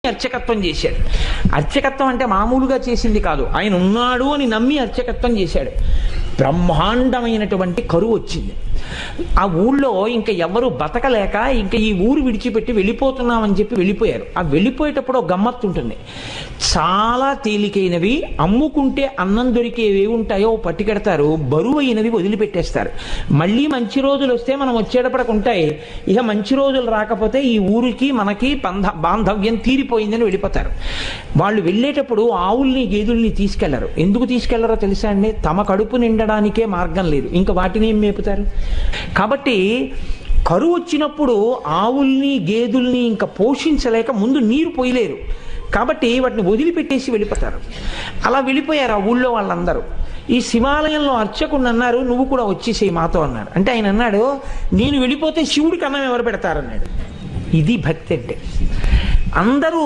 అర్చకత్వం చేశాడు. అర్చకత్వం అంటే మామూలుగా చేసింది కాదు, ఆయన ఉన్నాడు అని నమ్మి అర్చకత్వం చేశాడు. బ్రహ్మాండమైనటువంటి కరువు వచ్చింది. ఆ ఊళ్ళో ఇంకా ఎవరు బతకలేక ఇంకా ఈ ఊరు విడిచిపెట్టి వెళ్ళిపోతున్నామని చెప్పి వెళ్ళిపోయారు. ఆ వెళ్ళిపోయేటప్పుడు ఒక గమ్మత్తు ఉంటుంది. చాలా తేలికైనవి, అమ్ముకుంటే అన్నం దొరికేవి ఉంటాయో పట్టుకెడతారు, బరువు అయినవి వదిలిపెట్టేస్తారు. మళ్ళీ మంచి రోజులు వస్తే మనం వచ్చేటప్పటికి ఉంటాయి, ఇక మంచి రోజులు రాకపోతే ఈ ఊరికి మనకి బాంధవ్యం తీరిపోయిందని వెళ్ళిపోతారు. వాళ్ళు వెళ్ళేటప్పుడు ఆవుల్ని గేదెల్ని తీసుకెళ్లరు. ఎందుకు తీసుకెళ్లరో తెలుసా అండి? తమ కడుపు నిండడానికే మార్గం లేదు, ఇంకా వాటిని ఏం మేపుతారు. కాబట్టి కరువు వచ్చినప్పుడు ఆవుల్ని గేదెల్ని ఇంకా పోషించలేక ముందు నీరు పోయలేరు, కాబట్టి వాటిని వదిలిపెట్టేసి వెళ్ళిపోతారు. అలా వెళ్ళిపోయారు ఆ ఊళ్ళో వాళ్ళందరూ. ఈ శివాలయంలో అర్చకుడు అన్నారు, నువ్వు కూడా వచ్చేసేయి మాతో అన్నారు. అంటే ఆయన అన్నాడు, నేను వెళ్ళిపోతే శివుడికి అన్నం ఎవరు పెడతారన్నాడు. ఇది భక్తి అంటే. అందరూ